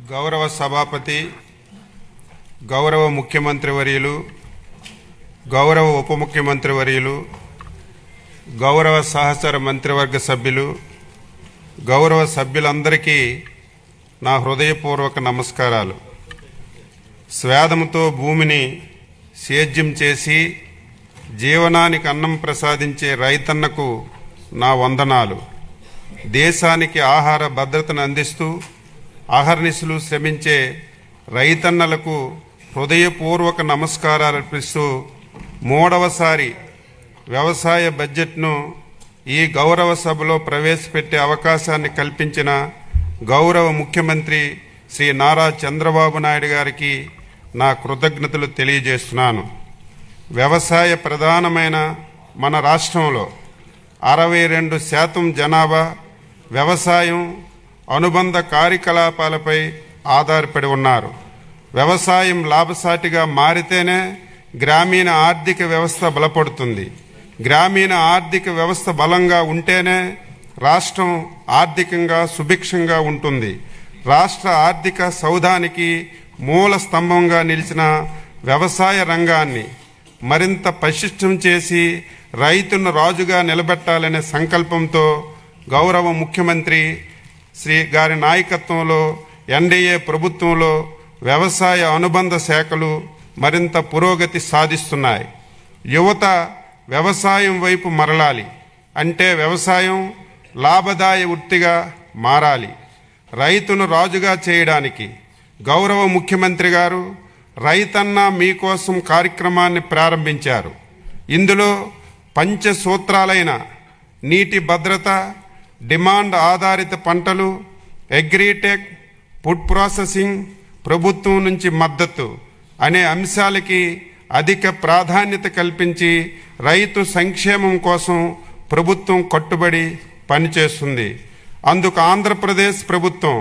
గౌరవ సభాపతి, గౌరవ ముఖ్యమంత్రి వర్యులు, గౌరవ ఉప ముఖ్యమంత్రి వర్యులు, గౌరవ సహచర మంత్రివర్గ సభ్యులు, గౌరవ సభ్యులందరికీ నా హృదయపూర్వక నమస్కారాలు. స్వేదముతో భూమిని సేద్యం చేసి జీవనానికి అన్నం ప్రసాదించే రైతన్నకు నా వందనాలు. దేశానికి ఆహార భద్రతను అందిస్తూ అహర్నిశలు శ్రమించే రైతన్నలకు హృదయపూర్వక నమస్కారాలు అర్పిస్తూ మూడవసారి వ్యవసాయ బడ్జెట్ను ఈ గౌరవ సభలో ప్రవేశపెట్టే అవకాశాన్ని కల్పించిన గౌరవ ముఖ్యమంత్రి శ్రీ నారా చంద్రబాబు నాయుడు గారికి నా కృతజ్ఞతలు తెలియజేస్తున్నాను. వ్యవసాయ ప్రధానమైన మన రాష్ట్రంలో 62% జనాభా వ్యవసాయం అనుబంధ కార్యకలాపాలపై ఆధారపడి ఉన్నారు. వ్యవసాయం లాభసాటిగా మారితేనే గ్రామీణ ఆర్థిక వ్యవస్థ బలపడుతుంది. గ్రామీణ ఆర్థిక వ్యవస్థ బలంగా ఉంటేనే రాష్ట్రం ఆర్థికంగా సుభిక్షంగా ఉంటుంది. రాష్ట్ర ఆర్థిక సౌధానికి మూల స్తంభంగా నిలిచిన వ్యవసాయ రంగాన్ని మరింత పటిష్టం చేసి రైతును రాజుగా నిలబెట్టాలనే సంకల్పంతో గౌరవ ముఖ్యమంత్రి శ్రీ గారి నాయకత్వంలో ఎన్డీఏ ప్రభుత్వంలో వ్యవసాయ అనుబంధ శాఖలు మరింత పురోగతి సాధిస్తున్నాయి. యువత వ్యవసాయం వైపు మరలాలి అంటే వ్యవసాయం లాభదాయ వృత్తిగా మారాలి. రైతును రాజుగా చేయడానికి గౌరవ ముఖ్యమంత్రి గారు రైతన్న మీకోసం కార్యక్రమాన్ని ప్రారంభించారు. ఇందులో పంచసూత్రాలైన నీటి భద్రత, డిమాండ్ ఆధారిత పంటలు, అగ్రిటెక్, ఫుడ్ ప్రాసెసింగ్, ప్రభుత్వం నుంచి మద్దతు అనే అంశాలకి అధిక ప్రాధాన్యత కల్పించి రైతు సంక్షేమం కోసం ప్రభుత్వం కట్టుబడి పనిచేస్తుంది. అందుకు ఆంధ్రప్రదేశ్ ప్రభుత్వం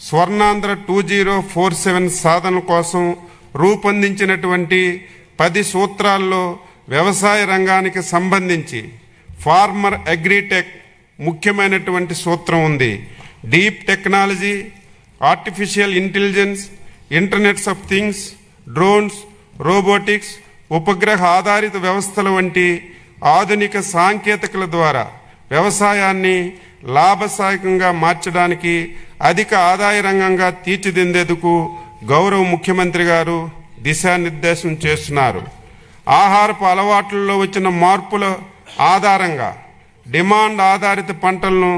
స్వర్ణాంధ్ర 2047 సాధన కోసం రూపొందించినటువంటి 10 సూత్రాల్లో వ్యవసాయ రంగానికి సంబంధించి ఫార్మర్ అగ్రిటెక్ ముఖ్యమైనటువంటి సూత్రం ఉంది. Deep technology, artificial intelligence, internets of things, drones, robotics, ఉపగ్రహ ఆధారిత వ్యవస్థల వంటి ఆధునిక సాంకేతికల ద్వారా వ్యవసాయాన్ని లాభసాయకంగా మార్చడానికి అధిక ఆదాయ రంగంగా తీర్చిదిద్దేందుకు గౌరవ ముఖ్యమంత్రి గారు దిశానిర్దేశం చేస్తున్నారు. ఆహారపు అలవాట్లలో వచ్చిన మార్పుల ఆధారంగా డిమాండ్ ఆధారిత పంటలను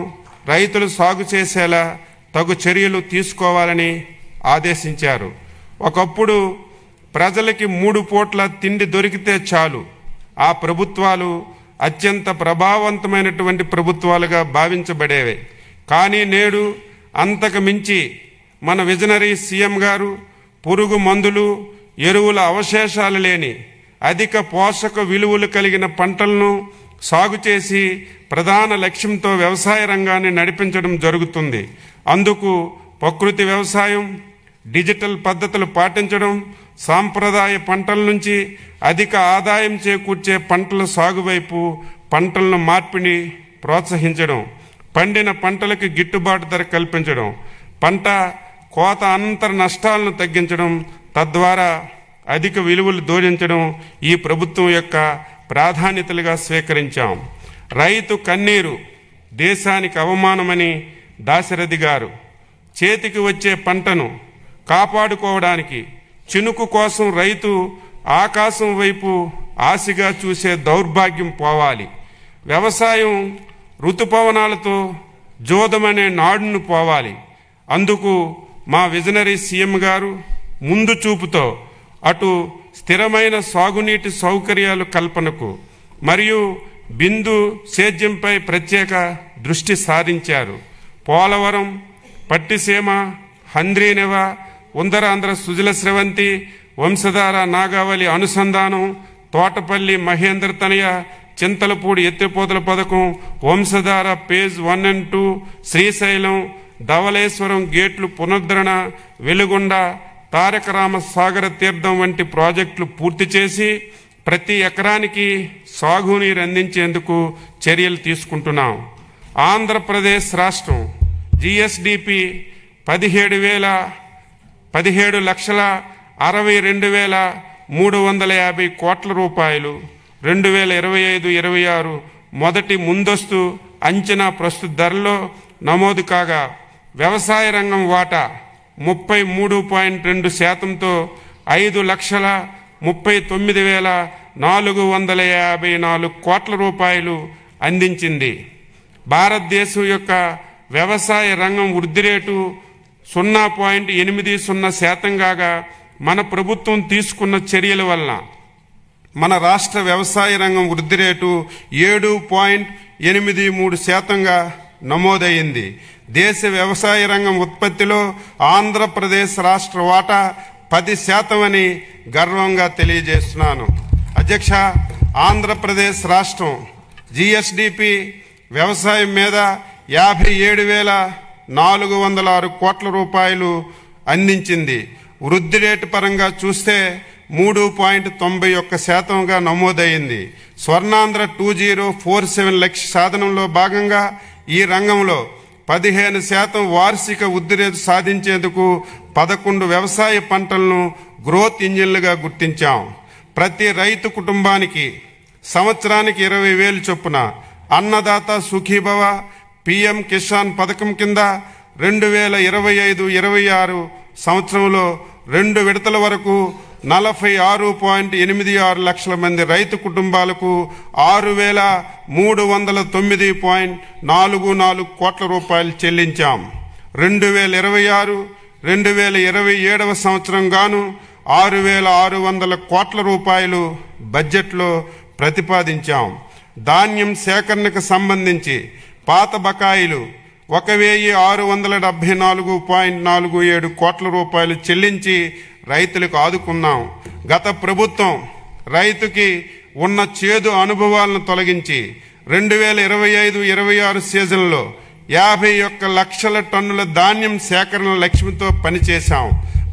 రైతులు సాగు చేసేలా తగు చర్యలు తీసుకోవాలని ఆదేశించారు. ఒకప్పుడు ప్రజలకి 3 పూట్ల తిండి దొరికితే చాలు ఆ ప్రభుత్వాలు అత్యంత ప్రభావవంతమైనటువంటి ప్రభుత్వాలుగా భావించబడేవి. కానీ నేడు అంతకు మించి మన విజనరీ సీఎం గారు పురుగు మందులు, ఎరువుల అవశేషాలు లేని అధిక పోషక విలువలు కలిగిన పంటలను సాగు చేసి ప్రధాన లక్ష్యంతో వ్యవసాయ రంగాన్ని నడిపించడం జరుగుతుంది. అందుకు ప్రకృతి వ్యవసాయం, డిజిటల్ పద్ధతులు పాటించడం, సాంప్రదాయ పంటల నుంచి అధిక ఆదాయం చేకూర్చే పంటల సాగు వైపు పంటలను మార్పిడి ప్రోత్సహించడం, పండిన పంటలకు గిట్టుబాటు ధర కల్పించడం, పంట కోత అనంతర నష్టాలను తగ్గించడం, తద్వారా అధిక విలువలు జోడించడం ఈ ప్రభుత్వం యొక్క ప్రాధాన్యతలుగా స్వీకరించాం. రైతు కన్నీరు దేశానికి అవమానమని దాశరథి గారు చేతికి వచ్చే పంటను కాపాడుకోవడానికి చినుకు కోసం రైతు ఆకాశం వైపు ఆశగా చూసే దౌర్భాగ్యం పోవాలి. వ్యవసాయం ఋతుపవనాలతో జోదమనే నాడును పోవాలి. అందుకు మా విజనరీ సీఎం గారు ముందు చూపుతో అటు స్థిరమైన సాగునీటి సౌకర్యాలు కల్పనకు మరియు బిందు సేద్యంపై ప్రత్యేక దృష్టి సారించారు. పోలవరం, పట్టిసీమ, హంద్రీనెవ, ఉందరాంధ్ర సుజల స్రవంతి, వంశధార నాగావళి అనుసంధానం, తోటపల్లి మహేంద్ర తనయ, చింతలపూడి ఎత్తిపోతల పథకం, వంశధార పేజ్ 1 and 2, శ్రీశైలం, ధవళేశ్వరం గేట్లు పునరుద్ధరణ, వెలుగొండ, తారక రామ సాగర తీర్థం వంటి ప్రాజెక్టులు పూర్తి చేసి ప్రతి ఎకరానికి సాగునీరు అందించేందుకు చర్యలు తీసుకుంటున్నాం. ఆంధ్రప్రదేశ్ రాష్ట్రం GSDP 17,62,350 కోట్ల రూపాయలు 2025-26 మొదటి ముందస్తు అంచనా ప్రస్తుత ధరలో నమోదు కాగా వ్యవసాయ రంగం వాటా 33.2%తో 5,39,454 కోట్ల రూపాయలు అందించింది. భారతదేశం యొక్క వ్యవసాయ రంగం వృద్ధి రేటు 0.80% కాగా మన ప్రభుత్వం తీసుకున్న చర్యల వలన మన రాష్ట్ర వ్యవసాయ రంగం వృద్ధి రేటు 7.83%గా నమోదయ్యింది. దేశ వ్యవసాయ రంగం ఉత్పత్తిలో ఆంధ్రప్రదేశ్ రాష్ట్ర వాటా 10% అని గర్వంగా తెలియజేస్తున్నాను. అధ్యక్ష, ఆంధ్రప్రదేశ్ రాష్ట్రం జిఎస్డిపి వ్యవసాయం మీద 57,406 కోట్ల రూపాయలు అందించింది. వృద్ధి రేటు పరంగా చూస్తే 3.91%గా నమోదైంది. స్వర్ణాంధ్ర 2047 లక్ష్య సాధనంలో భాగంగా ఈ రంగంలో 15% వార్షిక వృద్ధి రేటు సాధించేందుకు 11 వ్యవసాయ పంటలను గ్రోత్ ఇంజిన్లుగా గుర్తించాం. ప్రతి రైతు కుటుంబానికి సంవత్సరానికి 20,000 చొప్పున అన్నదాత సుఖీభవ పిఎం కిసాన్ పథకం కింద 2025-26 సంవత్సరంలో 2 విడతల వరకు 46.86 లక్షల మంది రైతు కుటుంబాలకు 6,309.44 కోట్ల రూపాయలు చెల్లించాం. 2026-2027 సంవత్సరం గాను 6,600 కోట్ల రూపాయలు బడ్జెట్లో ప్రతిపాదించాం. ధాన్యం సేకరణకు సంబంధించి పాత బకాయిలు 1,674.47 కోట్ల రూపాయలు చెల్లించి రైతులకు ఆదుకున్నాం. గత ప్రభుత్వం రైతుకి ఉన్న చేదు అనుభవాలను తొలగించి 2025-26 సీజన్లో 51 లక్షల టన్నుల ధాన్యం సేకరణ లక్ష్యంతో పనిచేశాం.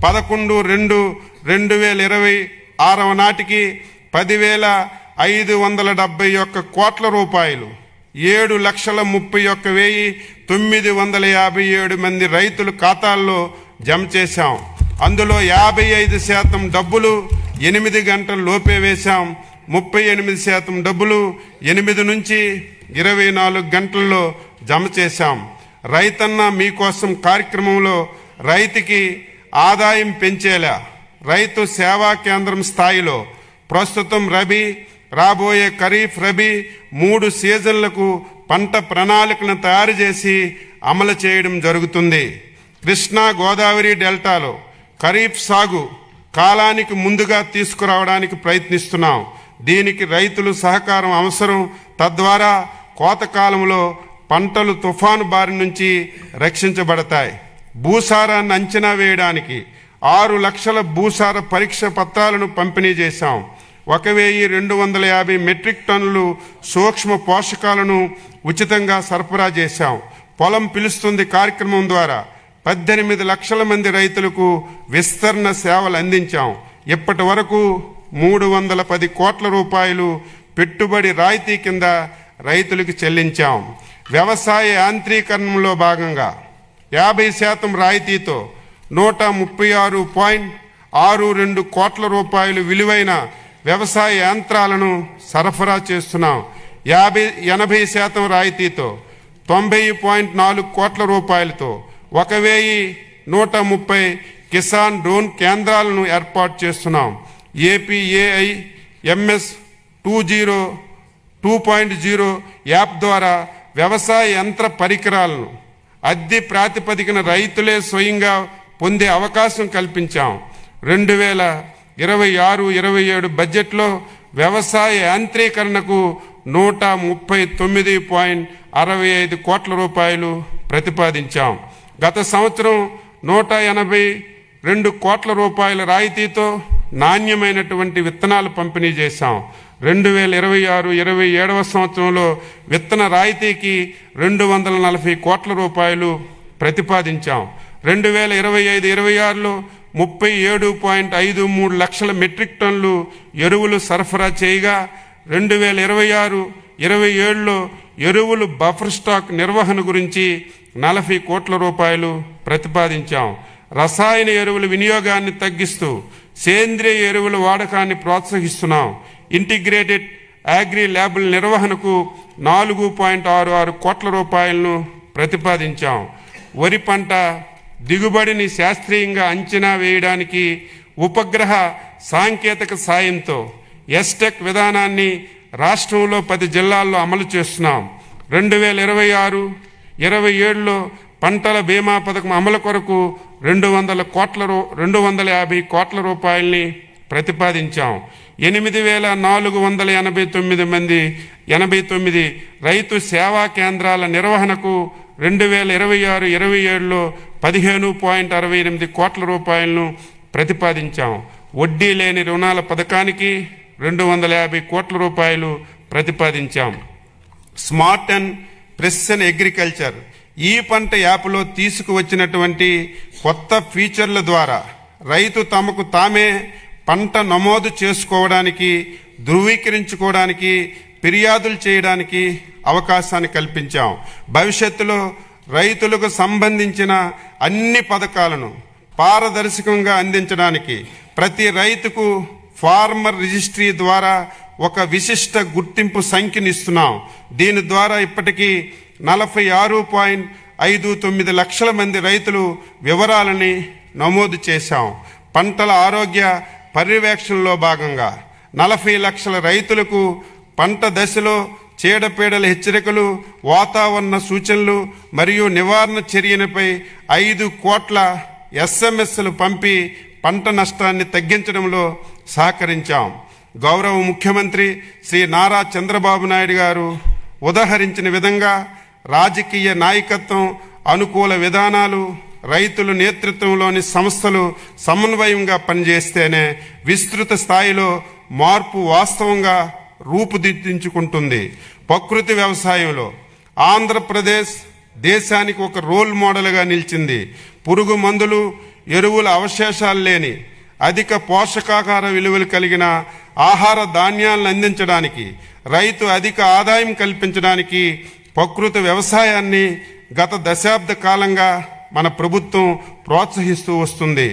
11/2/2026 నాటికి 10,571 కోట్ల రూపాయలు 7,31,957 మంది రైతుల ఖాతాల్లో జమ చేశాం. అందులో 55% డబ్బులు 8 గంటల లోపే వేశాం. 38% డబ్బులు 8 నుంచి 24 గంటల్లో జమ చేశాం. రైతన్న మీకోసం కార్యక్రమంలో రైతుకి ఆదాయం పెంచేలా రైతు సేవా కేంద్రం స్థాయిలో ప్రస్తుతం రబీ, రాబోయే ఖరీఫ్, రబీ 3 సీజన్లకు పంట ప్రణాళికను తయారు చేసి అమలు చేయడం జరుగుతుంది. కృష్ణా గోదావరి డెల్టాలో ఖరీఫ్ సాగు కాలానికి ముందుగా తీసుకురావడానికి ప్రయత్నిస్తున్నాం. దీనికి రైతులు సహకారం అవసరం. తద్వారా కోత కాలంలో పంటలు తుఫాను బారి నుంచి రక్షించబడతాయి. భూసారాన్ని అంచనా వేయడానికి 6 లక్షల భూసార పరీక్ష పత్రాలను పంపిణీ చేశాం. 1,250 మెట్రిక్ టన్నులు సూక్ష్మ పోషకాలను ఉచితంగా సరఫరా చేశాం. పొలం పిలుస్తుంది కార్యక్రమం ద్వారా 18 లక్షల మంది రైతులకు విస్తరణ సేవలు అందించాం. ఇప్పటి వరకు 310 కోట్ల రూపాయలు పెట్టుబడి రాయితీ కింద రైతులకు చెల్లించాం. వ్యవసాయ యాంత్రీకరణలో భాగంగా 50% రాయితీతో 136.62 కోట్ల రూపాయలు విలువైన వ్యవసాయ యంత్రాలను సరఫరా చేస్తున్నాం. 80% రాయితీతో 90.4 కోట్ల రూపాయలతో 1,130 కిసాన్ డ్రోన్ కేంద్రాలను ఏర్పాటు చేస్తున్నాం. ఏపీఏఐ ఎంఎస్ 2.0 యాప్ ద్వారా వ్యవసాయ యంత్ర పరికరాలను అద్దె ప్రాతిపదికన రైతులే స్వయంగా పొందే అవకాశం కల్పించాం. 2026-27 బడ్జెట్లో వ్యవసాయ యాంత్రీకరణకు 139.65 కోట్ల రూపాయలు ప్రతిపాదించాం. గత సంవత్సరం 182 కోట్ల రూపాయల రాయితీతో నాణ్యమైనటువంటి విత్తనాలు పంపిణీ చేశాం. 2026-27 సంవత్సరంలో విత్తన రాయితీకి 240 కోట్ల రూపాయలు ప్రతిపాదించాం. 2025-26లో 37.53 లక్షల మెట్రిక్ టన్నులు ఎరువులు సరఫరా చేయగా 2026-27లో ఎరువులు బఫర్ స్టాక్ నిర్వహణ గురించి 40 కోట్ల రూపాయలు ప్రతిపాదించాం. రసాయన ఎరువుల వినియోగాన్ని తగ్గిస్తూ సేంద్రియ ఎరువుల వాడకాన్ని ప్రోత్సహిస్తున్నాం. ఇంటిగ్రేటెడ్ అగ్రి ల్యాబుల నిర్వహణకు 4.66 కోట్ల రూపాయలను ప్రతిపాదించాం. వరి పంట దిగుబడిని శాస్త్రీయంగా అంచనా వేయడానికి ఉపగ్రహ సాంకేతిక సాయంతో ఎస్టెక్ విధానాన్ని రాష్ట్రంలో 10 జిల్లాల్లో అమలు చేస్తున్నాం. 2026-27లో పంటల బీమా పథకం అమలు కొరకు 250 కోట్ల రూపాయల్ని ప్రతిపాదించాం. 8,489 రైతు సేవా కేంద్రాల నిర్వహణకు 2026-27లో 15.68 కోట్ల రూపాయలను ప్రతిపాదించాం. వడ్డీ లేని రుణాల పథకానికి 250 కోట్ల రూపాయలు ప్రతిపాదించాం. స్మార్ట్ అండ్ ప్రెసిషన్ అగ్రికల్చర్ ఈ పంట యాప్లో తీసుకువచ్చినటువంటి కొత్త ఫీచర్ల ద్వారా రైతు తమకు తామే పంట నమోదు చేసుకోవడానికి, ధృవీకరించుకోవడానికి, ఫిర్యాదులు చేయడానికి అవకాశాన్ని కల్పించాం. భవిష్యత్తులో రైతులకు సంబంధించిన అన్ని పథకాలను పారదర్శకంగా అందించడానికి ప్రతి రైతుకు ఫార్మర్ రిజిస్ట్రీ ద్వారా ఒక విశిష్ట గుర్తింపు సంఖ్యను ఇస్తున్నాం. దీని ద్వారా ఇప్పటికీ 46.59 లక్షల మంది రైతులు వివరాలని నమోదు చేశాం. పంటల ఆరోగ్య పర్యవేక్షణలో భాగంగా 40 లక్షల రైతులకు పంట దశలో చీడపీడల హెచ్చరికలు, వాతావరణ సూచనలు మరియు నివారణ చర్యలపై 5 కోట్ల SMSలు పంపి పంట నష్టాన్ని తగ్గించడంలో సహకరించాం. గౌరవ ముఖ్యమంత్రి శ్రీ నారా చంద్రబాబు నాయుడు గారు ఉదహరించిన విధంగా రాజకీయ నాయకత్వం, అనుకూల విధానాలు, రైతుల నేతృత్వంలోని సంస్థలు సమన్వయంగా పనిచేస్తేనే విస్తృత స్థాయిలో మార్పు వాస్తవంగా రూపుదిద్దించుకుంటుంది. ప్రకృతి వ్యవసాయంలో ఆంధ్రప్రదేశ్ దేశానికి ఒక రోల్ మోడల్గా నిలిచింది. పురుగు మందులు, ఎరువుల అవశేషాలు లేని అధిక పోషకాహార విలువలు కలిగిన ఆహార ధాన్యాలను అందించడానికి, రైతు అధిక ఆదాయం కల్పించడానికి ప్రకృతి వ్యవసాయాన్ని గత దశాబ్ద కాలంగా మన ప్రభుత్వం ప్రోత్సహిస్తూ వస్తుంది.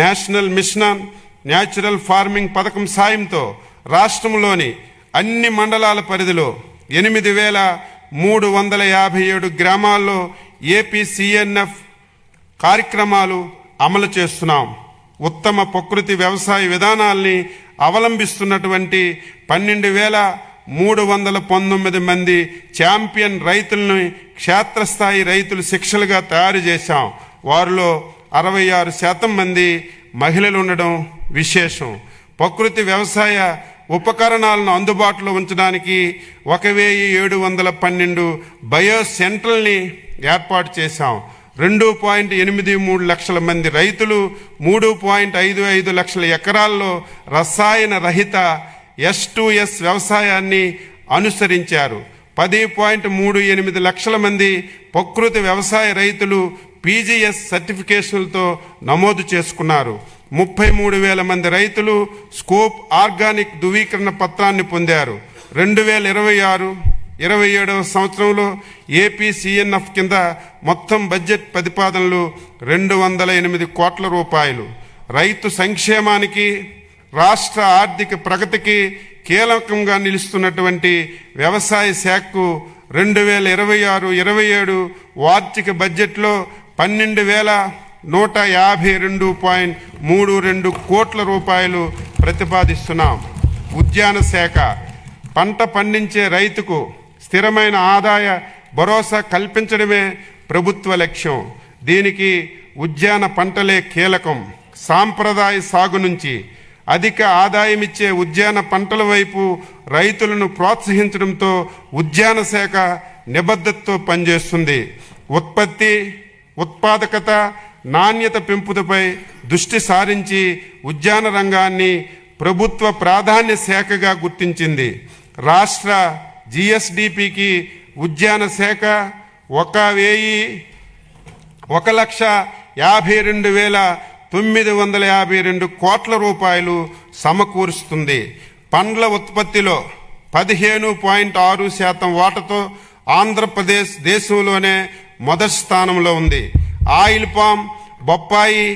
National mission on natural farming పథకం సాయంతో రాష్ట్రంలోని అన్ని మండలాల పరిధిలో 8,357 గ్రామాల్లో APCNF కార్యక్రమాలు అమలు చేస్తున్నాం. ఉత్తమ ప్రకృతి వ్యవసాయ విధానాల్ని అవలంబిస్తున్నటువంటి 12,319 మంది ఛాంపియన్ రైతులను క్షేత్రస్థాయి రైతులు శిక్షలుగా తయారు చేశాం. వారిలో 66% మంది మహిళలు ఉండడం విశేషం. ప్రకృతి వ్యవసాయ ఉపకరణాలను అందుబాటులో ఉంచడానికి 1,712 బయో సెంటర్లని ఏర్పాటు చేశాం. 2.83 లక్షల మంది రైతులు 3.55 లక్షల ఎకరాల్లో రసాయన రహిత S2S వ్యవసాయాన్ని అనుసరించారు. 10.38 లక్షల మంది ప్రకృతి వ్యవసాయ రైతులు PGS సర్టిఫికేషన్లతో నమోదు చేసుకున్నారు. 33,000 మంది రైతులు స్కోప్ ఆర్గానిక్ ధృవీకరణ పత్రాన్ని పొందారు. 2026-27 సంవత్సరంలో APCNF కింద మొత్తం బడ్జెట్ ప్రతిపాదనలు 208 కోట్ల రూపాయలు. రైతు సంక్షేమానికి, రాష్ట్ర ఆర్థిక ప్రగతికి కీలకంగా నిలుస్తున్నటువంటి వ్యవసాయ శాఖకు 2026-27 వార్షిక బడ్జెట్లో 12,152.32 కోట్ల రూపాయలు ప్రతిపాదిస్తున్నాం. ఉద్యాన శాఖ పంట పండించే రైతుకు స్థిరమైన ఆదాయ భరోసా కల్పించడమే ప్రభుత్వ లక్ష్యం. దీనికి ఉద్యాన పంటలే కీలకం. సాంప్రదాయ సాగు నుంచి అధిక ఆదాయమిచ్చే ఉద్యాన పంటల వైపు రైతులను ప్రోత్సహించడంతో ఉద్యాన శాఖ నిబద్ధతతో పనిచేస్తుంది. ఉత్పత్తి, ఉత్పాదకత, నాణ్యత పెంపుదపై దృష్టి సారించి ఉద్యాన రంగాన్ని ప్రభుత్వ ప్రాధాన్య శాఖగా గుర్తించింది. రాష్ట్ర GSDPకి ఉద్యాన శాఖ 1,52,952 కోట్ల రూపాయలు సమకూరుస్తుంది. పండ్ల ఉత్పత్తిలో 15.6% వాటాతో ఆంధ్రప్రదేశ్ దేశంలోనే మొదటి స్థానంలో ఉంది. ఆయిల్ పామ్, బొప్పాయి,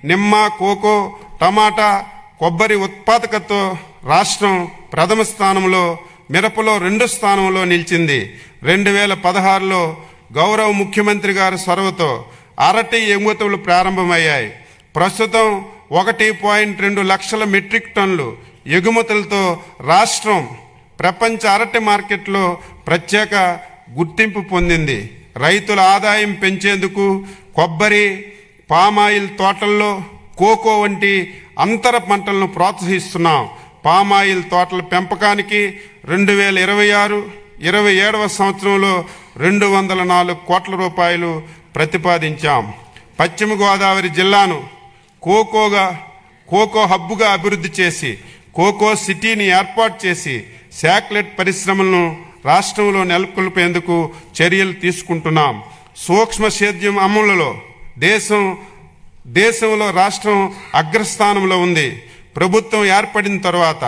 నిమ్మ, కోకో, టమాటా, కొబ్బరి ఉత్పాదకతతో రాష్ట్రం ప్రథమ స్థానంలో, మిరపలో 2 స్థానంలో నిలిచింది. 2016లో గౌరవ ముఖ్యమంత్రి గారి చొరవతో అరటి ఎగుమతులు ప్రారంభమయ్యాయి. ప్రస్తుతం 1.2 లక్షల మెట్రిక్ టన్నులు ఎగుమతులతో రాష్ట్రం ప్రపంచ అరటి మార్కెట్లో ప్రత్యేక గుర్తింపు పొందింది. రైతుల ఆదాయం పెంచేందుకు కొబ్బరి, పామాయిల్ తోటల్లో కోకో వంటి అంతర పంటలను ప్రోత్సహిస్తున్నాం. పామాయిల్ తోటల పెంపకానికి 2026-27వ సంవత్సరంలో 204 కోట్ల రూపాయలు ప్రతిపాదించాం. పశ్చిమ గోదావరి జిల్లాను కోకో హబ్గా అభివృద్ధి చేసి కోకో సిటీని ఏర్పాటు చేసి చాక్లెట్ పరిశ్రమలను రాష్ట్రంలో నెలకొల్పేందుకు చర్యలు తీసుకుంటున్నాం. సూక్ష్మ సేద్యం అమలులో దేశంలో రాష్ట్రం అగ్రస్థానంలో ఉంది. ప్రభుత్వం ఏర్పడిన తర్వాత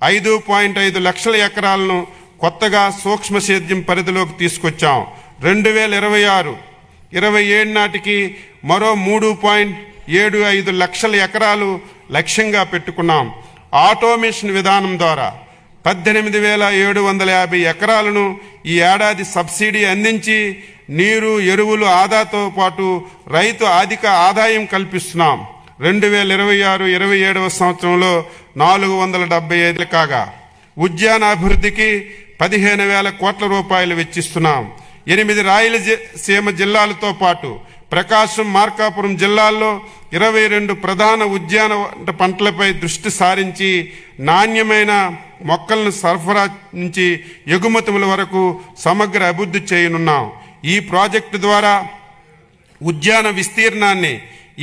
5.5 లక్షల ఎకరాలను కొత్తగా సూక్ష్మ సేద్యం పరిధిలోకి తీసుకొచ్చాం. 2026-27 నాటికి మరో 3.75 లక్షల ఎకరాలు లక్ష్యంగా పెట్టుకున్నాం. ఆటోమేషన్ విధానం ద్వారా 18,750 ఎకరాలను ఈ ఏడాది సబ్సిడీ అందించి నీరు, ఎరువులు ఆదాతో పాటు రైతు అధిక ఆదాయం కల్పిస్తున్నాం. 2026-27వ సంవత్సరంలో 475 కాగా ఉద్యాన అభివృద్ధికి 15,000 కోట్ల రూపాయలు వెచ్చిస్తున్నాం. 8 రాయలసీమ జిల్లాలతో పాటు ప్రకాశం, మార్కాపురం జిల్లాల్లో 22 ప్రధాన ఉద్యాన పంటలపై దృష్టి సారించి నాణ్యమైన మొక్కలను సరఫరా నుంచి ఎగుమతుల వరకు సమగ్ర అభివృద్ధి చేయనున్నాం. ఈ ప్రాజెక్టు ద్వారా ఉద్యాన విస్తీర్ణాన్ని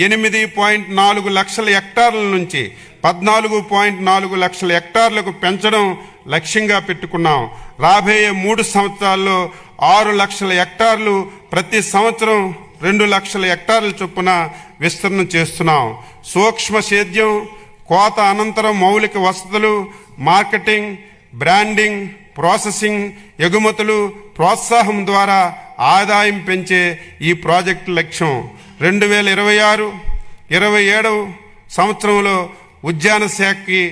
8.4 లక్షల హెక్టార్ల నుంచి 14.4 లక్షల హెక్టార్లకు పెంచడం లక్ష్యంగా పెట్టుకున్నాం. రాబోయే 3 సంవత్సరాల్లో 6 లక్షల హెక్టార్లు, ప్రతి సంవత్సరం 2 లక్షల హెక్టార్ల చొప్పున విస్తరణ చేస్తున్నాం. సూక్ష్మ సేద్యం, కోత అనంతరం మౌలిక వసతులు, మార్కెటింగ్, బ్రాండింగ్, ప్రాసెసింగ్, ఎగుమతులు ప్రోత్సాహం ద్వారా ఆదాయం పెంచే ఈ ప్రాజెక్టు లక్ష్యం. 2026-27 సంవత్సరంలో ఉద్యాన శాఖకి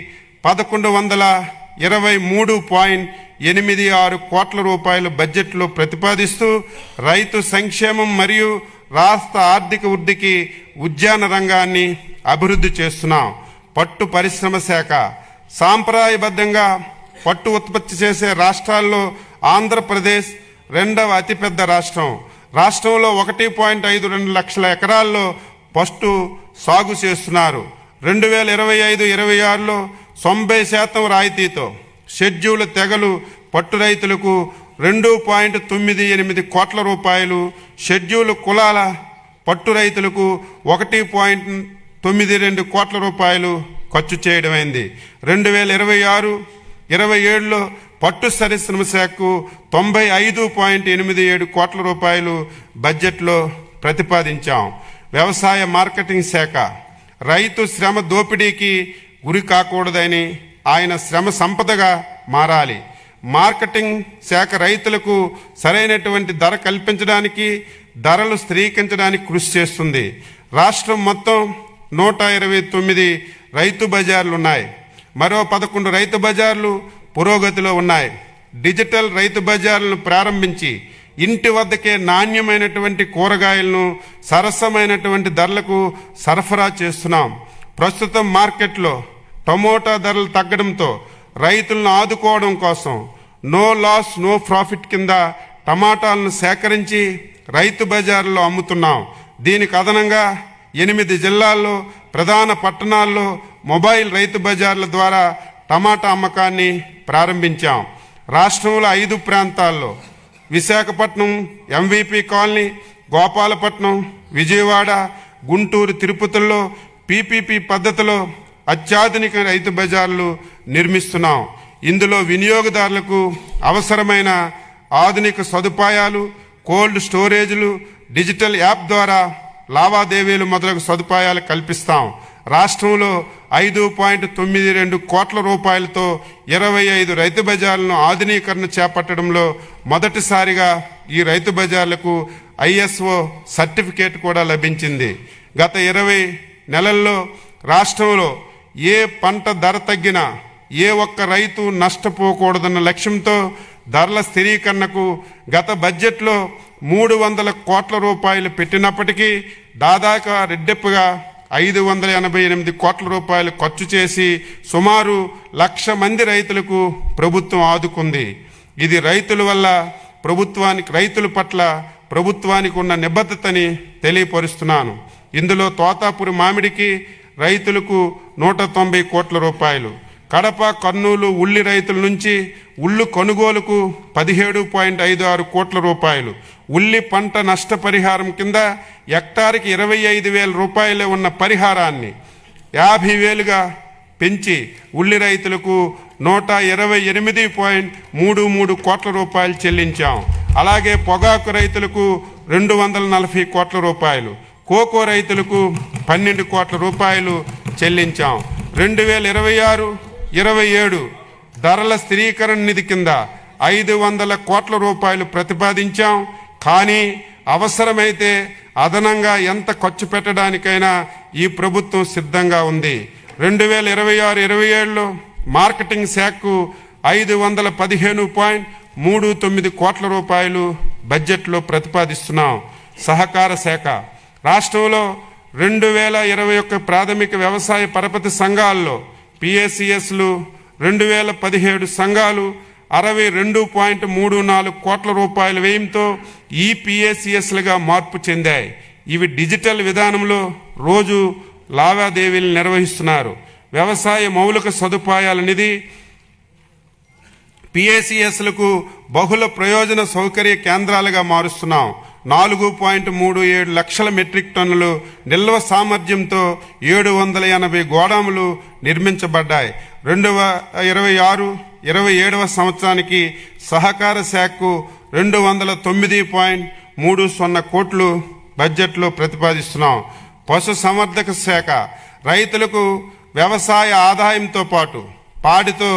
1123.86 కోట్ల రూపాయల బడ్జెట్లో ప్రతిపాదిస్తూ రైతు సంక్షేమం మరియు రాష్ట్ర ఆర్థిక వృద్ధికి ఉద్యాన రంగాన్ని అభివృద్ధి చేస్తున్నాం. పట్టు పరిశ్రమ శాఖ సాంప్రదాయబద్ధంగా పట్టు ఉత్పత్తి చేసే రాష్ట్రాల్లో ఆంధ్రప్రదేశ్ 2వ అతిపెద్ద రాష్ట్రం. రాష్ట్రంలో 1.52 లక్షల ఎకరాల్లో పట్టు సాగు చేస్తున్నారు. 2025-26లో 90% రాయితీతో షెడ్యూల్ తెగలు పట్టు రైతులకు 2.98 కోట్ల రూపాయలు, షెడ్యూల్ కులాల పట్టు రైతులకు 1.92 కోట్ల రూపాయలు ఖర్చు చేయడమైంది. 2026-27లో పట్టు పరిశ్రమ శాఖకు 95.87 కోట్ల రూపాయలు బడ్జెట్లో ప్రతిపాదించాం. వ్యవసాయ మార్కెటింగ్ శాఖ రైతు శ్రమ దోపిడీకి గురి కాకూడదని ఆయన శ్రమ సంపదగా మారాలి. మార్కెటింగ్ శాఖ రైతులకు సరైనటువంటి ధర కల్పించడానికి, ధరలు స్థిరీకరించడానికి కృషి చేస్తుంది. రాష్ట్రం మొత్తం 129 రైతు బజార్లు ఉన్నాయి. మరో 11 రైతు బజార్లు పురోగతిలో ఉన్నాయి. డిజిటల్ రైతు బజార్లను ప్రారంభించి ఇంటి వద్దకే నాణ్యమైనటువంటి కూరగాయలను సరసమైనటువంటి ధరలకు సరఫరా చేస్తున్నాం. ప్రస్తుతం మార్కెట్లో టమోటా ధరలు తగ్గడంతో రైతులను ఆదుకోవడం కోసం నో లాస్ నో ప్రాఫిట్ కింద టమాటాలను సేకరించి రైతు బజార్లో అమ్ముతున్నాం. దీనికి అదనంగా 8 జిల్లాల్లో ప్రధాన పట్టణాల్లో మొబైల్ రైతు బజార్ల ద్వారా టమాటా అమ్మకాన్ని ప్రారంభించాం. రాష్ట్రంలో 5 ప్రాంతాల్లో విశాఖపట్నం, MVP కాలనీ, గోపాలపట్నం, విజయవాడ, గుంటూరు, తిరుపతిలో PPP పద్ధతిలో అత్యాధునిక రైతు బజార్లు నిర్మిస్తున్నాం. ఇందులో వినియోగదారులకు అవసరమైన ఆధునిక సదుపాయాలు, కోల్డ్ స్టోరేజ్లు, డిజిటల్ యాప్ ద్వారా లావాదేవీలు మొదలగు సదుపాయాలు కల్పిస్తాం. రాష్ట్రంలో 5.92 కోట్ల రూపాయలతో 25 రైతు బజార్లను ఆధునీకరణ చేపట్టడంలో మొదటిసారిగా ఈ రైతు బజార్లకు ISO సర్టిఫికేట్ కూడా లభించింది. గత 20 నెలల్లో రాష్ట్రంలో ఏ పంట ధర తగ్గినా ఏ ఒక్క రైతు నష్టపోకూడదన్న లక్ష్యంతో ధరల స్థిరీకరణకు గత బడ్జెట్లో 300 కోట్ల రూపాయలు పెట్టినప్పటికీ దాదాపు రెడ్డెప్పుగా 588 కోట్ల రూపాయలు ఖర్చు చేసి సుమారు 1,00,000 మంది రైతులకు ప్రభుత్వం ఆదుకుంది. ఇది రైతుల పట్ల ప్రభుత్వానికి ఉన్న నిబద్ధతని తెలియపరుస్తున్నాను. ఇందులో తోతాపురి మామిడికి రైతులకు 190 కోట్ల రూపాయలు, కడప కర్నూలు ఉల్లి రైతుల నుంచి ఉల్లు కొనుగోలుకు 17.56 కోట్ల రూపాయలు, ఉల్లి పంట నష్టపరిహారం కింద హెక్టార్కి 25,000 రూపాయలే ఉన్న పరిహారాన్ని 50,000గా పెంచి ఉల్లి రైతులకు 128.33 కోట్ల రూపాయలు చెల్లించాం. అలాగే పొగాకు రైతులకు 240 కోట్ల రూపాయలు, కోకో రైతులకు 12 కోట్ల రూపాయలు చెల్లించాం. 2026-27 ధరల స్థిరీకరణ నిధి కింద 500 కోట్ల రూపాయలు ప్రతిపాదించాం. కానీ అవసరమైతే అదనంగా ఎంత ఖర్చు పెట్టడానికైనా ఈ ప్రభుత్వం సిద్ధంగా ఉంది. 2026-27లో మార్కెటింగ్ శాఖకు 515.39 కోట్ల రూపాయలు బడ్జెట్లో ప్రతిపాదిస్తున్నాం. సహకార శాఖ రాష్ట్రంలో 2021 ప్రాథమిక వ్యవసాయ పరపతి సంఘాల్లో పిఎస్సిఎస్లు 2017 సంఘాలు 62.34 కోట్ల రూపాయల వ్యయంతో ఈ పిఎస్సిఎస్లుగా మార్పు చెందాయి. ఇవి డిజిటల్ విధానంలో రోజు లావాదేవీలు నిర్వహిస్తున్నారు. వ్యవసాయ మౌలిక సదుపాయాల నిధి పిఎస్సిఎస్లకు బహుళ ప్రయోజన సౌకర్య కేంద్రాలుగా మారుస్తున్నాం. 4.37 లక్షల మెట్రిక్ టన్నులు నిల్వ సామర్థ్యంతో 780 గోదాములు నిర్మించబడ్డాయి. 2026-27 సంవత్సరానికి సహకార శాఖకు 209.30 కోట్లు బడ్జెట్లో ప్రతిపాదిస్తున్నాం. పశు సంవర్ధక శాఖ రైతులకు వ్యవసాయ ఆదాయంతో పాటు పాడితో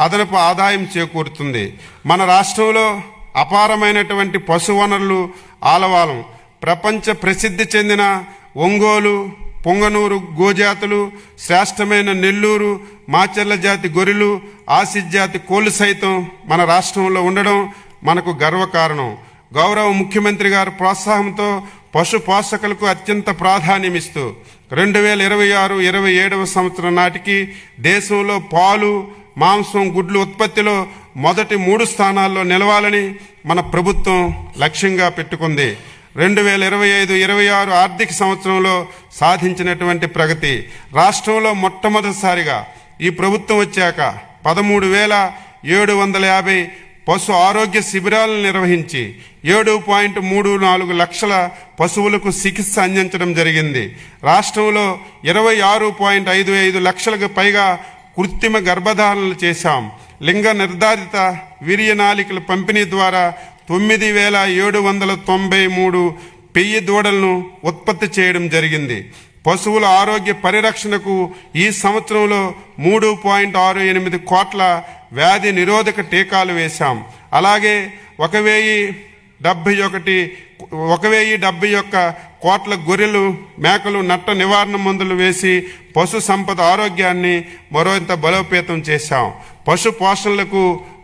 అదనపు ఆదాయం చేకూరుతుంది. మన రాష్ట్రంలో అపారమైనటువంటి పశు వనరులు ఆలవాలం. ప్రపంచ ప్రసిద్ధి చెందిన ఒంగోలు, పొంగనూరు గోజాతులు, శ్రేష్టమైన నెల్లూరు, మాచర్ల జాతి గొర్రెలు, ఆసిడ్ జాతి కోళ్లు సైతం మన రాష్ట్రంలో ఉండడం మనకు గర్వకారణం. గౌరవ ముఖ్యమంత్రి గారి ప్రోత్సాహంతో పశు పోషకులకు అత్యంత ప్రాధాన్యమిస్తూ 2026-27 సంవత్సరం నాటికి దేశంలో పాలు, మాంసం, గుడ్లు ఉత్పత్తిలో మొదటి 3 స్థానాల్లో నిలవాలని మన ప్రభుత్వం లక్ష్యంగా పెట్టుకుంది. 2025-26 ఆర్థిక సంవత్సరంలో సాధించినటువంటి ప్రగతి రాష్ట్రంలో మొట్టమొదటిసారిగా ఈ ప్రభుత్వం వచ్చాక 13,750 పశు ఆరోగ్య శిబిరాలను నిర్వహించి 7.34 లక్షల పశువులకు చికిత్స అందించడం జరిగింది. రాష్ట్రంలో 26.55 లక్షలకు పైగా కృత్రిమ గర్భధారణలు చేశాం. లింగ నిర్ధారిత వీర్యనాళికల పంపిణీ ద్వారా 9,793 పెయ్యి దూడలను ఉత్పత్తి చేయడం జరిగింది. పశువుల ఆరోగ్య పరిరక్షణకు ఈ సంవత్సరంలో 3.68 కోట్ల వ్యాధి నిరోధక టీకాలు వేశాం. అలాగే 1,071 కోట్ల గొర్రెలు, మేకలు నట్ట నివారణ మందులు వేసి పశు సంపద ఆరోగ్యాన్ని మరింత బలోపేతం చేశాం. పశు పోషణలకు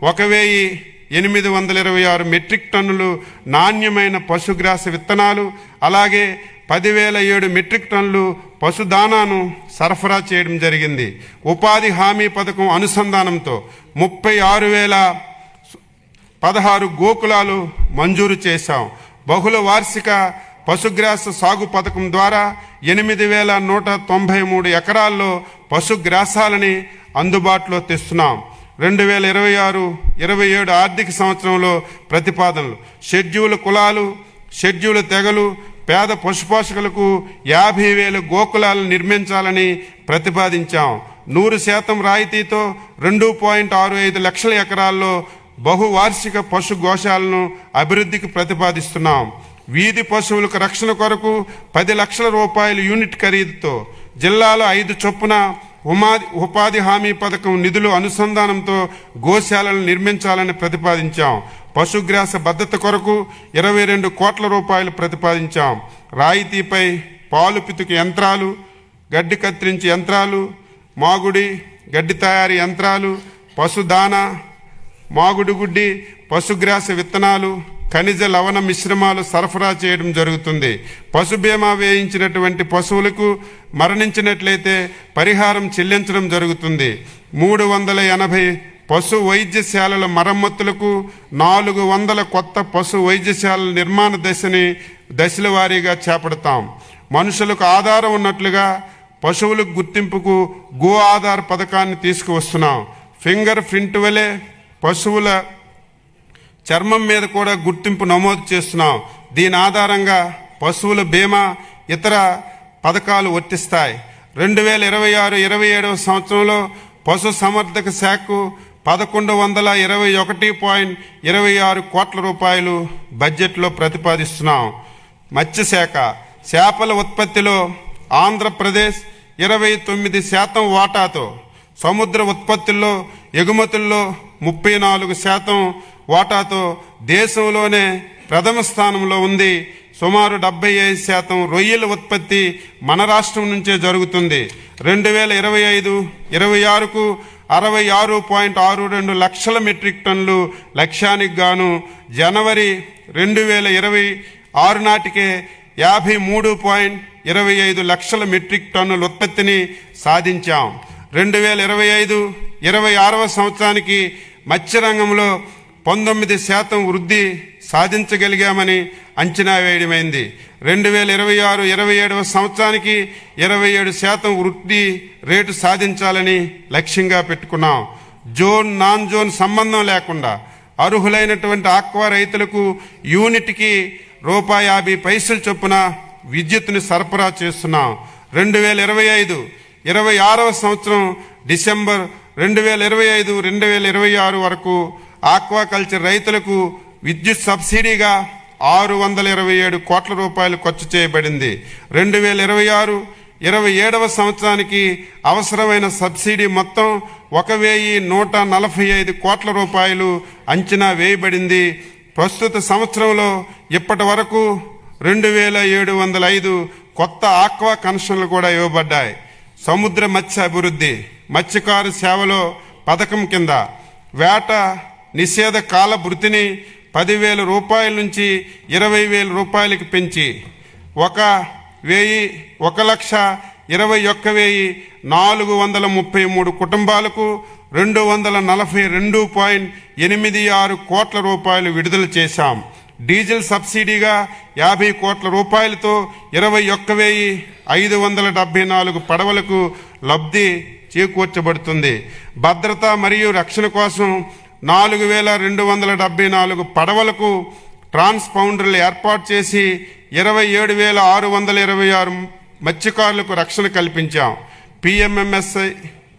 1,826 మెట్రిక్ టన్నులు నాణ్యమైన పశుగ్రాస విత్తనాలు, అలాగే 10,007 మెట్రిక్ టన్నులు పశుదానాను సరఫరా చేయడం జరిగింది. ఉపాధి హామీ పథకం అనుసంధానంతో 36,016 గోకులాలు మంజూరు చేశాం. బహుళ వార్షిక పశుగ్రాస సాగు పథకం ద్వారా 8,193 ఎకరాల్లో పశుగ్రాసాలని అందుబాటులో తెస్తున్నాం. 2026-27 ఆర్థిక సంవత్సరంలో ప్రతిపాదనలు షెడ్యూల్ కులాలు, షెడ్యూల్ తెగలు, పేద పశుపోషకులకు 50,000 గోకులాలను నిర్మించాలని ప్రతిపాదించాం. 100% రాయితీతో 2.65 లక్షల ఎకరాల్లో బహువార్షిక పశు గోశాలను అభివృద్ధికి ప్రతిపాదిస్తున్నాం. వీధి పశువులకు రక్షణ కొరకు 10 లక్షల రూపాయల యూనిట్ ఖరీదుతో జిల్లాలో 5 చొప్పున ఉపాధి హామీ పథకం నిధులు అనుసంధానంతో గోశాలను నిర్మించాలని ప్రతిపాదించాం. పశుగ్రాస భద్రత కొరకు 22 కోట్ల రూపాయలు ప్రతిపాదించాం. రాయితీపై పాలు పితుకు యంత్రాలు, గడ్డి కత్తిరించే యంత్రాలు, మాగుడి గడ్డి తయారీ యంత్రాలు, పశుదాన, మాగుడు గుడ్డి, పశుగ్రాస విత్తనాలు, ఖనిజ లవణ మిశ్రమాలు సరఫరా చేయడం జరుగుతుంది. పశు బీమా వేయించినటువంటి పశువులకు మరణించినట్లయితే పరిహారం చెల్లించడం జరుగుతుంది. 380 పశు వైద్యశాలల మరమ్మతులకు 400 కొత్త పశు వైద్యశాలల నిర్మాణ దశల వారీగా చేపడతాం. మనుషులకు ఆధారం ఉన్నట్లుగా పశువులకు గుర్తింపుకు గో ఆధార్ పథకాన్ని తీసుకువస్తున్నాం. ఫింగర్ ప్రింట్ వలె పశువుల చర్మం మీద కూడా గుర్తింపు నమోదు చేస్తున్నాం. దీని ఆధారంగా పశువుల బీమా ఇతర పథకాలు వర్తిస్తాయి. 2026-27 సంవత్సరంలో పశు సంవర్ధక శాఖకు 1121.26 కోట్ల రూపాయలు బడ్జెట్లో ప్రతిపాదిస్తున్నాం. మత్స్యశాఖ చేపల ఉత్పత్తిలో ఆంధ్రప్రదేశ్ 29% వాటాతో, సముద్ర ఉత్పత్తుల్లో ఎగుమతుల్లో 34% వాటాతో దేశంలోనే ప్రథమ స్థానంలో ఉంది. సుమారు 75% రొయ్యల ఉత్పత్తి మన రాష్ట్రం నుంచే జరుగుతుంది. 2025-26కు 66.62 లక్షల మెట్రిక్ టన్నులు లక్ష్యానికి గాను జనవరి 2026 నాటికే 53.25 లక్షల మెట్రిక్ టన్నుల ఉత్పత్తిని సాధించాం. 2025-26 సంవత్సరానికి మత్స్యరంగంలో 19% వృద్ధి సాధించగలిగామని అంచనా వేయడమైంది. 2026-27 సంవత్సరానికి 27% వృద్ధి రేటు సాధించాలని లక్ష్యంగా పెట్టుకున్నాం. జోన్ నాన్ జోన్ సంబంధం లేకుండా అర్హులైనటువంటి ఆక్వా రైతులకు యూనిట్కి ₹50 చొప్పున విద్యుత్తుని సరఫరా చేస్తున్నాం. 2025-26 సంవత్సరం డిసెంబర్ 2025-2026 వరకు ఆక్వాకల్చర్ రైతులకు విద్యుత్ సబ్సిడీగా 627 కోట్ల రూపాయలు ఖర్చు చేయబడింది. 2026-27 సంవత్సరానికి అవసరమైన సబ్సిడీ మొత్తం 1145 కోట్ల రూపాయలు అంచనా వేయబడింది. ప్రస్తుత సంవత్సరంలో ఇప్పటి వరకు 2705 కొత్త ఆక్వా కనెక్షన్లు కూడా ఇవ్వబడ్డాయి. సముద్ర మత్స్య అభివృద్ధి మత్స్యకారు సేవలో పథకం కింద వేట నిషేధ కాల భృతిని 10,000 రూపాయల నుంచి 20,000 రూపాయలకి పెంచి 1,21,433 కుటుంబాలకు 242.86 కోట్ల రూపాయలు విడుదల చేశాం. డీజిల్ సబ్సిడీగా 50 కోట్ల రూపాయలతో 21,574 పడవలకు లబ్ధి చేకూర్చబడుతుంది. భద్రత మరియు రక్షణ కోసం 4,274 పడవలకు ట్రాన్స్పౌండర్లు ఏర్పాటు చేసి 27,626 మత్స్యకారులకు రక్షణ కల్పించాం.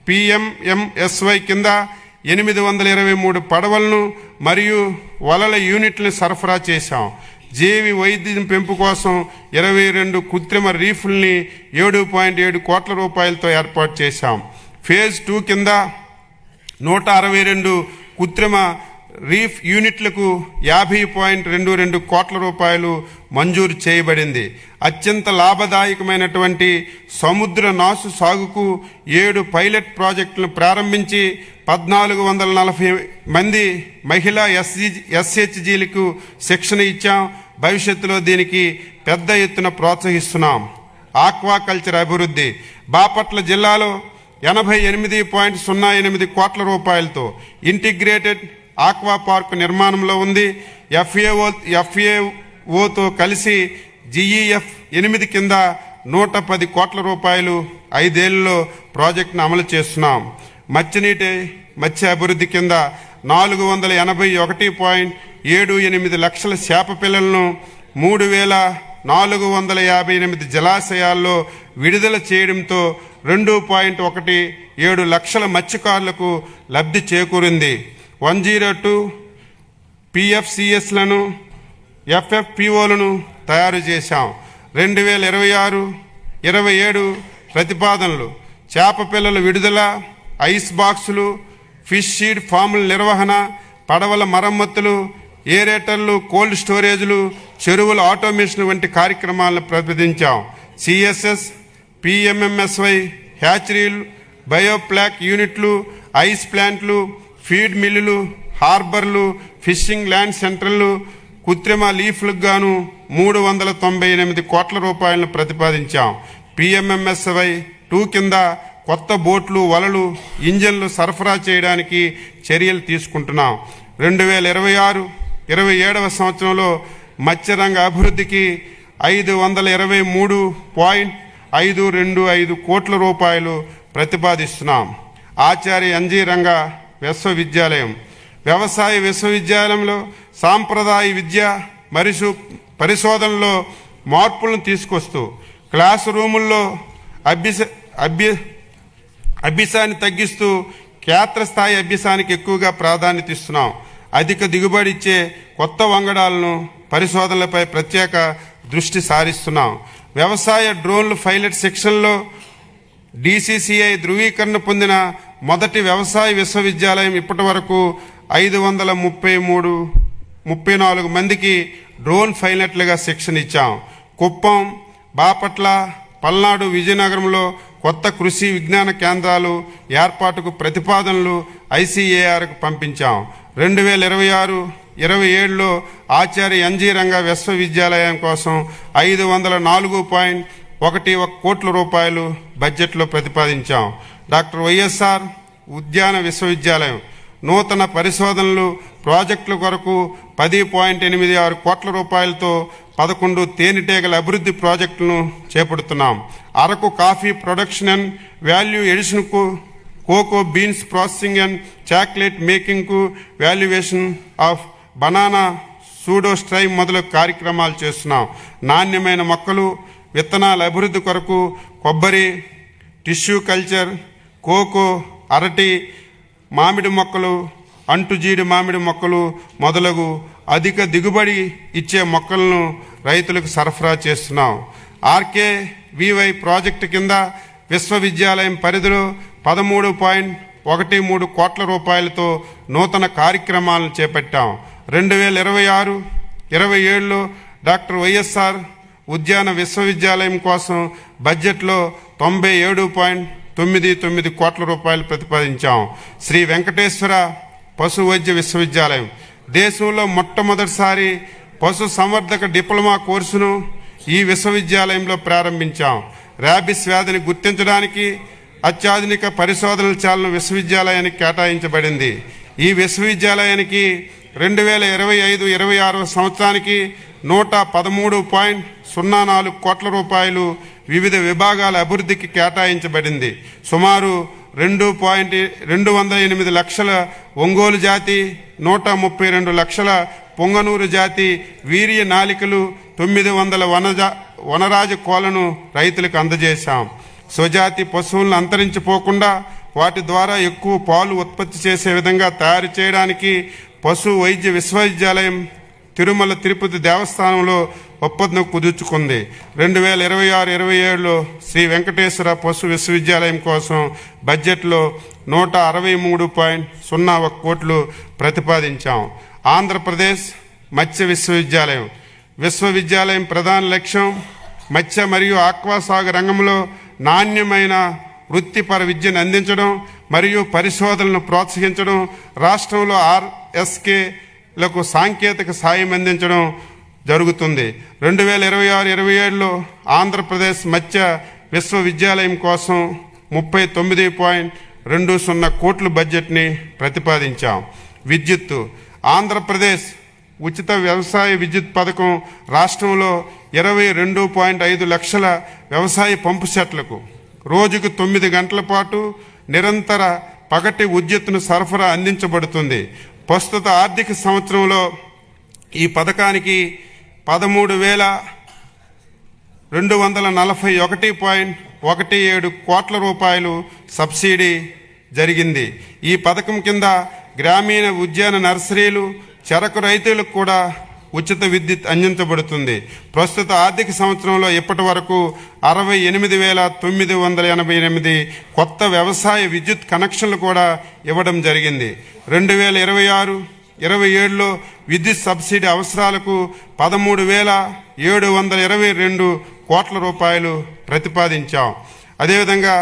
పిఎంఎంఎస్వై కింద 823 పడవలను మరియు వలల యూనిట్లను సరఫరా చేశాం. జీవి వైద్యం పెంపు కోసం 22 కృత్రిమ రీఫుల్ని 7.7 కోట్ల రూపాయలతో ఏర్పాటు చేశాం. ఫేజ్ 2 కింద 162 కృత్రిమ రీఫ్ యూనిట్లకు 50.22 కోట్ల రూపాయలు మంజూరు చేయబడింది. అత్యంత లాభదాయకమైనటువంటి సముద్ర నాసు సాగుకు 7 పైలట్ ప్రాజెక్టులను ప్రారంభించి 1,440 మంది మహిళా ఎస్హెచ్జీలకు శిక్షణ ఇచ్చాం. భవిష్యత్తులో దీనికి పెద్ద ఎత్తున ప్రోత్సహిస్తున్నాం. ఆక్వాకల్చర్ అభివృద్ధి బాపట్ల జిల్లాలో 88.08 కోట్ల రూపాయలతో ఇంటిగ్రేటెడ్ ఆక్వా పార్క్ నిర్మాణంలో ఉంది. ఎఫ్ఏఓతో కలిసి GEF 8 కింద 110 కోట్ల రూపాయలు 5 ఏళ్లలో ప్రాజెక్టును అమలు చేస్తున్నాం. మత్స్య అభివృద్ధి కింద 481.78 లక్షల చేప పిల్లలను 3,458 జలాశయాల్లో విడుదల చేయడంతో 2.17 లక్షల మత్స్యకారులకు లబ్ధి చేకూరింది. 102 PFCSలను FFPOలను తయారు చేశాం. 2026-27 ప్రతిపాదనలు చేప పిల్లల విడుదల, ఐస్ బాక్సులు, ఫిష్ సీడ్ ఫాముల నిర్వహణ, పడవల మరమ్మతులు, ఏరేటర్లు, కోల్డ్ స్టోరేజ్లు, చెరువుల ఆటోమేషన్ వంటి కార్యక్రమాలను ప్రతిపాదించాం. సిఎస్ఎస్, పిఎంఎంఎస్వై, హ్యాచరీలు, బయోప్లాక్ యూనిట్లు, ఐస్ ప్లాంట్లు, ఫీడ్ మిల్లులు, హార్బర్లు, ఫిషింగ్ ల్యాండ్ సెంటర్లు, కృత్రిమ లీఫ్లకు గాను 398 కోట్ల రూపాయలను ప్రతిపాదించాం. పిఎంఎంఎస్వై 2 కింద కొత్త బోట్లు, వలలు, ఇంజన్లు సరఫరా చేయడానికి చర్యలు తీసుకుంటున్నాం. 2026-27 సంవత్సరంలో మత్స్యరంగ అభివృద్ధికి 523.525 కోట్ల రూపాయలు ప్రతిపాదిస్తున్నాం. ఆచార్య ఎన్జీ రంగ విశ్వవిద్యాలయం, వ్యవసాయ విశ్వవిద్యాలయంలో సాంప్రదాయ విద్య మరియు పరిశోధనలో మార్పులను తీసుకొస్తూ క్లాస్ రూముల్లో అభ్యాసాన్ని తగ్గిస్తూ క్షేత్రస్థాయి అభ్యాసానికి ఎక్కువగా ప్రాధాన్యత ఇస్తున్నాం. అధిక దిగుబడి ఇచ్చే కొత్త వంగడాలను పరిశోధనలపై ప్రత్యేక దృష్టి సారిస్తున్నాం. వ్యవసాయ డ్రోన్లు పైలట్ సెక్షన్లో DCCI ధృవీకరణ పొందిన మొదటి వ్యవసాయ విశ్వవిద్యాలయం. ఇప్పటి వరకు 534 మందికి డ్రోన్ పైలట్లుగా శిక్షణ ఇచ్చాం. కుప్పం, బాపట్ల, పల్నాడు, విజయనగరంలో కొత్త కృషి విజ్ఞాన కేంద్రాలు ఏర్పాటుకు ప్రతిపాదనలు ICARకు పంపించాం. 2026-27లో ఆచార్య ఎన్జీ రంగ విశ్వవిద్యాలయం కోసం 504.11 కోట్ల రూపాయలు బడ్జెట్లో ప్రతిపాదించాం. డాక్టర్ వైఎస్ఆర్ ఉద్యాన విశ్వవిద్యాలయం నూతన పరిశోధనలు ప్రాజెక్టుల కొరకు 10.86 కోట్ల రూపాయలతో 11 తేనెటీగల అభివృద్ధి ప్రాజెక్టులను చేపడుతున్నాం. Araku coffee production and value ఎడిషన్కు, cocoa beans processing and chocolate మేకింగ్కు, వాల్యుయేషన్ ఆఫ్ బనానా, సూడోస్ట్రై మొదలగు కార్యక్రమాలు చేస్తున్నాం. నాణ్యమైన మొక్కలు, విత్తనాల అభివృద్ధి కొరకు కొబ్బరి, టిష్యూ కల్చర్, కోకో, అరటి, మామిడి మొక్కలు, అంటుజీడి మామిడి మొక్కలు మొదలగు అధిక దిగుబడి ఇచ్చే మొక్కలను రైతులకు సరఫరా చేస్తున్నాం. RKVY ప్రాజెక్టు కింద విశ్వవిద్యాలయం పరిధిలో 13.13 కోట్ల రూపాయలతో నూతన కార్యక్రమాలను చేపట్టాం. 2026-27లో డాక్టర్ వైఎస్ఆర్ ఉద్యాన విశ్వవిద్యాలయం కోసం బడ్జెట్లో 97.99 కోట్ల రూపాయలు ప్రతిపాదించాం. శ్రీ వెంకటేశ్వర పశు వైద్య విశ్వవిద్యాలయం దేశంలో మొట్టమొదటిసారి పశు సంవర్ధక డిప్లొమా కోర్సును ఈ విశ్వవిద్యాలయంలో ప్రారంభించాం. ర్యాబిస్ వ్యాధిని గుర్తించడానికి అత్యాధునిక పరిశోధనల చాలను విశ్వవిద్యాలయానికి కేటాయించబడింది. ఈ విశ్వవిద్యాలయానికి 2025-26 సంవత్సరానికి 113.04 కోట్ల రూపాయలు వివిధ విభాగాల అభివృద్ధికి కేటాయించబడింది. సుమారు 208 లక్షల ఒంగోలు జాతి, 132 లక్షల పొంగనూరు జాతి వీర్య నాలికలు, 900 వనరాజ కోళ్లను రైతులకు అందజేశాం. స్వజాతి పశువులను అంతరించిపోకుండా వాటి ద్వారా ఎక్కువ పాలు ఉత్పత్తి చేసే విధంగా తయారు చేయడానికి పశు వైద్య విశ్వవిద్యాలయం తిరుమల తిరుపతి దేవస్థానంలో ఒప్పందం కుదుర్చుకుంది. 2026-27లో శ్రీ వెంకటేశ్వర పశు విశ్వవిద్యాలయం కోసం బడ్జెట్లో 163.01 కోట్లు ప్రతిపాదించాం. ఆంధ్రప్రదేశ్ మత్స్య విశ్వవిద్యాలయం ప్రధాన లక్ష్యం మత్స్య మరియు ఆక్వా సాగు రంగంలో నాణ్యమైన వృత్తిపర విద్యను అందించడం మరియు పరిశోధనలను ప్రోత్సహించడం, రాష్ట్రంలో RSKలకు సాంకేతిక సాయం అందించడం జరుగుతుంది. 2026-27లో ఆంధ్రప్రదేశ్ మత్స్య విశ్వవిద్యాలయం కోసం 39.20 కోట్ల బడ్జెట్ని ప్రతిపాదించాం. విద్యుత్తు ఆంధ్రప్రదేశ్ ఉచిత వ్యవసాయ విద్యుత్ పథకం రాష్ట్రంలో 22.5 లక్షల వ్యవసాయ పంపు సెట్లకు రోజుకు 9 గంటల పాటు నిరంతర పగటి విద్యుత్తును సరఫరా అందించబడుతుంది. ప్రస్తుత ఆర్థిక సంవత్సరంలో ఈ పథకానికి 13,241.17 కోట్ల రూపాయలు సబ్సిడీ జరిగింది. ఈ పథకం కింద గ్రామీణ ఉద్యాన నర్సరీలు, చెరకు రైతులకు కూడా ఉచిత విద్యుత్ అందించబడుతుంది. ప్రస్తుత ఆర్థిక సంవత్సరంలో ఇప్పటి వరకు 68,988 కొత్త వ్యవసాయ విద్యుత్ కనెక్షన్లు కూడా ఇవ్వడం జరిగింది. 2026-27లో విద్యుత్ సబ్సిడీ అవసరాలకు 13,722 కోట్ల రూపాయలు ప్రతిపాదించాం. అదేవిధంగా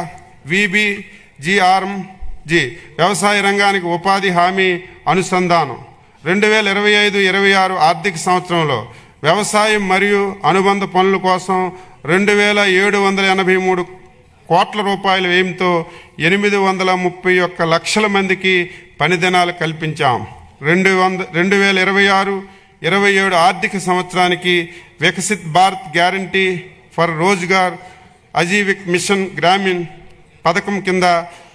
VBGRMG వ్యవసాయ రంగానికి ఉపాధి హామీ అనుసంధానం 2025-26 ఆర్థిక సంవత్సరంలో వ్యవసాయం మరియు అనుబంధ పనుల కోసం 2783 కోట్ల రూపాయల వ్యయంతో 831 లక్షల మందికి పని దినాలు కల్పించాం. 2026-27 ఆర్థిక సంవత్సరానికి Viksit Bharat guarantee for Rozgar Ajeevika mission Gramin పథకం కింద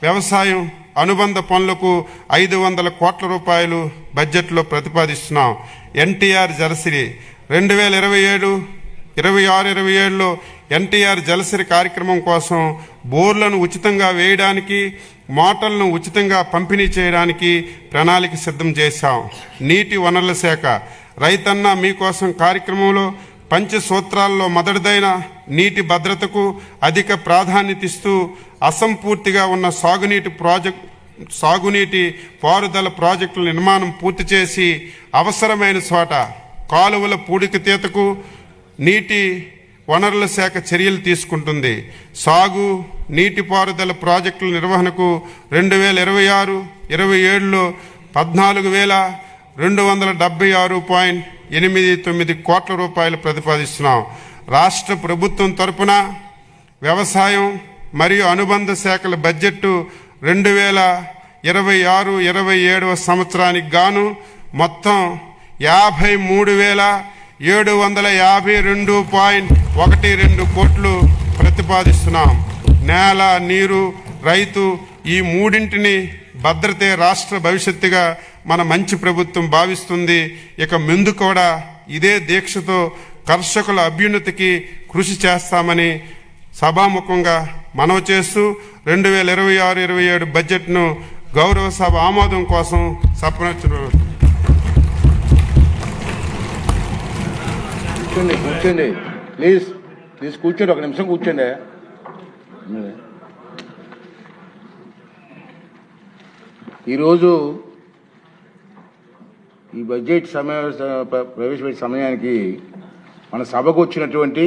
వ్యవసాయం అనుబంధ పనులకు 500 కోట్ల రూపాయలు బడ్జెట్లో ప్రతిపాదిస్తున్నాం. ఎన్టీఆర్ జలసిరి 2027-26-27లో ఎన్టీఆర్ జలసిరి కార్యక్రమం కోసం బోర్లను ఉచితంగా వేయడానికి, మోటార్లను ఉచితంగా పంపిణీ చేయడానికి ప్రణాళిక సిద్ధం చేశాం. నీటి వనరుల శాఖ రైతన్న మీకోసం కార్యక్రమంలో పంచసూత్రాల్లో మొదటిదైన నీటి భద్రతకు అధిక ప్రాధాన్యత ఇస్తూ అసంపూర్తిగా ఉన్న సాగునీటి పారుదల ప్రాజెక్టుల నిర్మాణం పూర్తి చేసి అవసరమైన చోట కాలువల పూడికతీతకు నీటి వనరుల శాఖ చర్యలు తీసుకుంటుంది. సాగు నీటిపారుదల ప్రాజెక్టుల నిర్వహణకు 2026-27లో 14,276.89 కోట్ల రూపాయలు ప్రతిపాదిస్తున్నాం. రాష్ట్ర ప్రభుత్వం తరపున వ్యవసాయం మరియు అనుబంధ శాఖల బడ్జెట్ 2026-27 సంవత్సరానికి గాను మొత్తం 53,752.12 కోట్లు ప్రతిపాదిస్తున్నాం. నేల, నీరు, రైతు ఈ మూడింటిని భద్రతే రాష్ట్ర భవిష్యత్తుగా మన మంచి ప్రభుత్వం భావిస్తుంది. ఇక ముందు కూడా ఇదే దీక్షతో కర్షకుల అభ్యున్నతికి కృషి చేస్తామని సభాముఖంగా మనవి చేస్తూ 2026-27 బడ్జెట్ను గౌరవ సభ ఆమోదం కోసం సపరించారు. కూర్చోండి ప్లీజ్ కూర్చోండి, ఒక నిమిషం కూర్చోండి. ఈరోజు ఈ బడ్జెట్ ప్రవేశపెట్టే సమయానికి మన సభకు వచ్చినటువంటి